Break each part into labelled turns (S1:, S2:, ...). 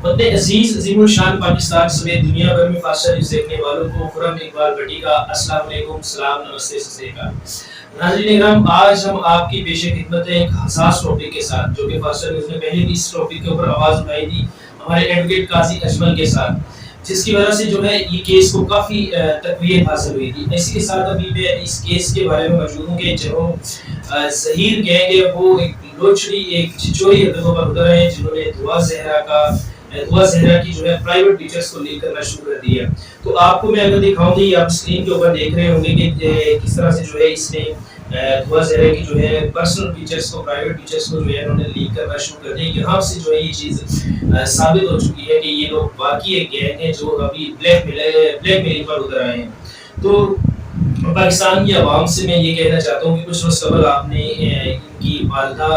S1: वतन अजीज अजीमुल शान पाकिस्तान समेत दुनिया भर में फास्ट न्यूज़ देखने वालों को खुरम इकबाल भट्टी का अस्सलाम वालेकुम, सलाम, नमस्ते, सत श्री अकाल। नाज़रीन इकराम, आज हम आपकी पेश खिदमत है एक हसास टॉपिक के साथ, जो कि फास्ट न्यूज़ ने पहले भी इस टॉपिक के ऊपर आवाज़ उठाई थी हमारे एडवोकेट काजी अजमल के साथ, जिसकी वजह से जो है ये केस को काफ़ी तक़वियत हासिल हुई थी। इसी के साथ अभी मैं इस केस के बारे में मौजूद हूँ कि जो ज़हीर गैंग है वो एक लोचड़ी एक छिछोरी हरकतों पर उतर रहे हैं, जिन्होंने दुआ ज़हरा की जो है प्राइवेट पिक्चर्स को लीक करना शुरू कर दिया। तो आपको मैं अगर दिखाऊंगी, आप स्क्रीन के ऊपर देख रहे होंगे कि किस तरह से जो है इसने दुआ ज़हरा की जो है पर्सनल पिक्चर्स को, प्राइवेट पिक्चर्स को जो है उन्होंने लीक करना शुरू कर दिया। यहाँ से जो है ये चीज़ साबित हो चुकी है कि ये लोग वाकई एक गैंग है जो अभी ब्लैकमेलिंग पर उतर आए हैं। तो पाकिस्तान की आवाम से मैं ये कहना चाहता हूँ कि कुछ रोज़ कबल आपने इनकी वालदा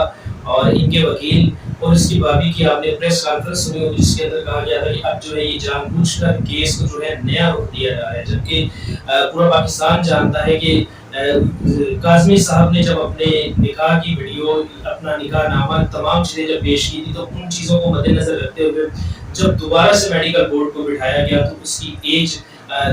S1: और इनके वकील और इसकी भाभी की आपने प्रेस कॉन्फ्रेंस सुनी होगी, जिसके अंदर कहा गया था कि अब जो है ये जानबूझकर केस को जो है नया रुख दिया जा रहा है, जबकि पूरा पाकिस्तान जानता है कि काज़मी साहब ने जब अपने निकाह की वीडियो, अपना निकाह नामा, तमाम चीज़ें जब पेश की थी, तो उन चीज़ों को मद्देनजर रखते हुए जब दोबारा से मेडिकल बोर्ड को बिठाया गया तो उसकी एज,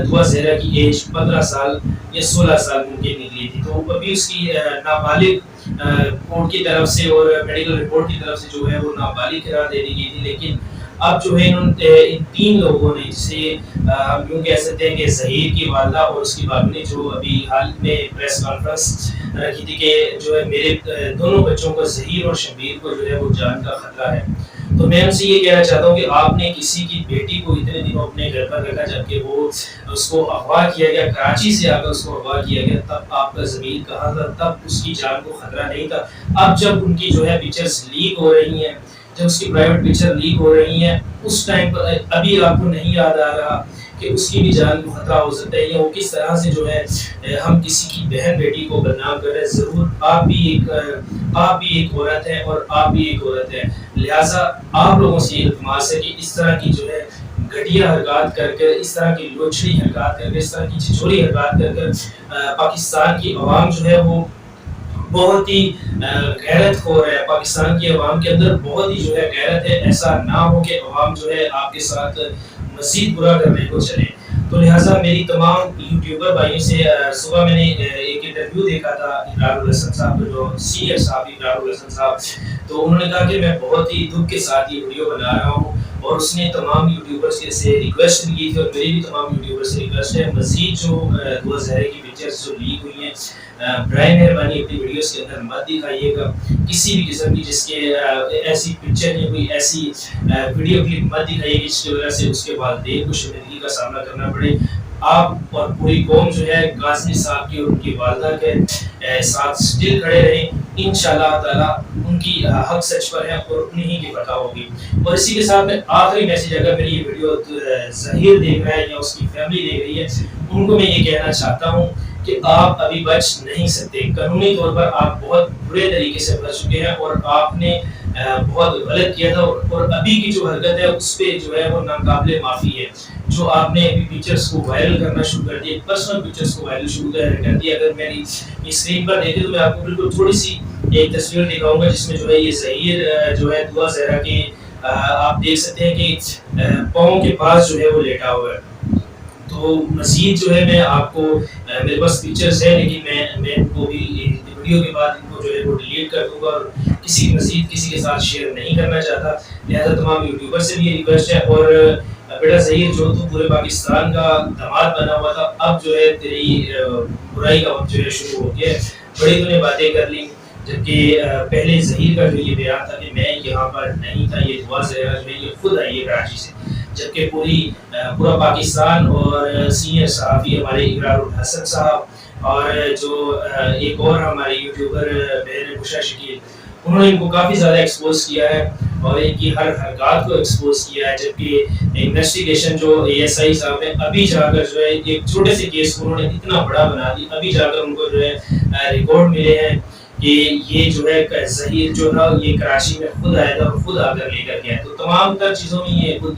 S1: दुआ ज़हरा की एज 15 साल या 16 साल मुमकिन निकली थी। तो अभी उसकी नाबालिग कोर्ट की तरफ से और मेडिकल रिपोर्ट की तरफ से जो है वो नाबालिग करार दे दी गई थी। लेकिन अब जो है इन तीन लोगों ने, जिसे हम यूँ कह सकते हैं कि ज़हीर की वालदा और उसकी भाभी ने जो अभी हाल में प्रेस कॉन्फ्रेंस रखी थी कि जो है मेरे दोनों बच्चों को, ज़हीर और शबीर को जो है वो जान का खतरा है। तो मैं उनसे ये कहना चाहता हूँ कि आपने किसी की बेटी को इतने दिनों अपने घर पर रखा, जबकि वो उसको अगवा किया गया, कराची से आकर उसको अगवा किया गया, तब आपका ज़मीर कहाँ था, तब उसकी जान को खतरा नहीं था। अब जब उनकी जो है पिक्चर्स लीक हो रही हैं, जब उसकी प्राइवेट पिक्चर लीक हो रही हैं, उस टाइम पर अभी आपको नहीं याद आ रहा कि उसकी भी जान को खतरा हो सकता है, या वो किस तरह से जो है हम किसी की बहन बेटी को बदनाम कर रहे हैं। ज़रूर आप भी एक औरत है और आप भी एक औरत है, लिहाजा आप लोगों से इल्तिमास है कि इस तरह की जो है घटिया हरकत करके, इस तरह की लोचड़ी हरकत करके, इस तरह की छिछोरी हरकत करके पाकिस्तान की आवाम जो है वो बहुत ही गैरत खो रहा है। पाकिस्तान की आवाम के अंदर बहुत ही जो है गैरत है। ऐसा ना हो कि आवाम जो है आपके साथ मज़ीद बुरा करने को चले। तो लिहाजा मेरी तमाम यूट्यूबर भाइयों से सुबह मैंने एक इंटरव्यू देखा था इकरारुल हसन साहब, जो सीनियर साहब इकरारुल हसन साहब, तो उन्होंने कहा कि मैं बहुत ही दुख के साथ ये वीडियो बना रहा हूँ, और उसने तमाम यूट्यूबर्स से रिक्वेस्ट भी की थी, और मेरी भी तमाम यूट्यूबर्स से रिक्वेस्ट है, मज़ीद जो दुआ ज़हरा की पिक्चर्स जो लीक हुई हैं, बराए मेहरबानी अपनी वीडियोस के अंदर मत दिखाइएगा किसी भी किस्म की, जिसके ऐसी पिक्चर या कोई ऐसी वीडियो क्लिप मत दिखाइएगा जिसकी वजह से उसके वालिदैन को शर्मिंदगी का सामना करना पड़े। आप और पूरी कौम जो है काज़मी साहब की और उनकी वालदा के साथ स्टिल खड़े रहें। इंशाअल्लाह ताला उनकी हक सच पर है और उन्हीं की फतह होगी। और इसी के साथ में आखिरी मैसेज, अगर मेरी ये वीडियो ज़हीर देख रहा है या उसकी फैमिली देख रही है, उनको मैं ये कहना चाहता हूँ कि आप अभी बच नहीं सकते। कानूनी तौर पर आप बहुत बुरे तरीके से बच चुके हैं और आपने बहुत गलत किया था, और अभी की जो हरकत है उस पर जो है वो नाकाबिले माफ़ी है। जो आपने अभी पिक्चर्स को वायरल करना शुरू कर दिया, पर्सनल पिक्चर्स को वायरल शुरू कर दिया। अगर मेरी स्क्रीन पर देखें तो मैं आपको बिल्कुल थोड़ी सी एक तस्वीर दिखाऊंगा, जिसमें जो है ये ज़हीर जो है दुआ ज़हरा के आप देख सकते हैं कि पाँव के पास जो है वो लेटा हुआ है। तो मज़ीद जो है मैं आपको मेरे पास पिक्चर्स है, लेकिन मैं इनको भी वीडियो के बाद इनको जो है वो डिलीट कर दूंगा और मज़ीद किसी के साथ शेयर नहीं करना चाहता। लिहाजा तमाम यूट्यूबर से भी ये रिक्वेस्ट है। और बेटा ज़हीर, जो तू पूरे पाकिस्तान का दामाद बना हुआ था, अब जो है तेरी बुराई का वक्त जो है शुरू हो गया है। बड़ी तूने बातें कर ली, जबकि पहले ज़हीर का जो ये बयान था कि मैं यहाँ पर नहीं था, ये दुआ ज़हरा जो है ये खुद आई है कराची से, जबकि पूरा पाकिस्तान और सीनियर सहाफ़ी हमारे इकरारुल हसन साहब और जो एक और हमारे यूट्यूबर बहन बुशरा शकील, उन्होंने इनको काफ़ी ज़्यादा एक्सपोज किया है और इनकी हर हरकत को एक्सपोज किया है। जबकि इन्वेस्टिगेशन जो ASI साहब ने अभी जाकर जो है एक छोटे से केस को उन्होंने इतना बड़ा बना दिया, अभी जाकर उनको जो है रिकॉर्ड मिले हैं कि ये जो है ज़हीर जो था ये कराची में खुद आया था और खुद आकर लेकर गया। तो तमाम तर चीज़ों में ये खुद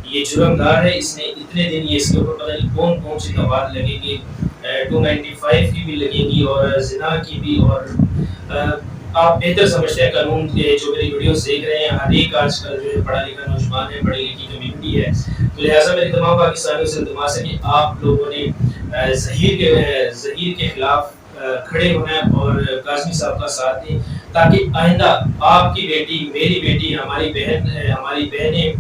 S1: ये जुर्मदार है। इसने इतने दिन ये इसके ऊपर पता नहीं कौन कौन सी दवात लगेगी, 295 की भी लगेगी और ज़िना की भी, और آپ بہتر سمجھتے ہیں قانون کے، جو میری ویڈیوز دیکھ رہے ہیں ہر ایک آج کل جو ہے پڑھا لکھا نوجوان ہے، پڑھی لکھی کمیونٹی ہے، تو لہٰذا میری تمام پاکستانیوں سے التماس ہے کہ آپ لوگوں نے ظہیر کے خلاف کھڑے ہونا ہے اور کاظمی صاحب کا ساتھ دیں، تاکہ آئندہ آپ کی بیٹی، میری بیٹی، ہماری بہنیں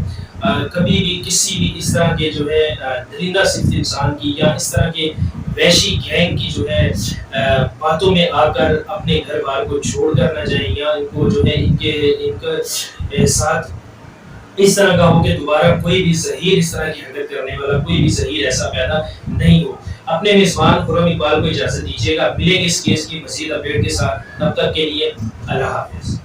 S1: کبھی بھی کسی بھی اس طرح کے جو ہے درندہ صفت انسان کی یا اس طرح کے وحشی گینگ کی جو ہے باتوں میں آ کر اپنے گھر بار کو چھوڑ کر نہ جائیں، یا ان کو جو ہے ان کے ساتھ اس طرح کا ہو کہ دوبارہ کوئی بھی ظہیر اس طرح کی حرکت کرنے والا، کوئی بھی ظہیر ایسا پیدا نہیں ہو۔ اپنے میزبان خرم اقبال کو اجازت دیجیے گا، ملیں گے اس کیس کی مزید اپڈیٹ کے ساتھ، تب تک کے لیے اللہ حافظ۔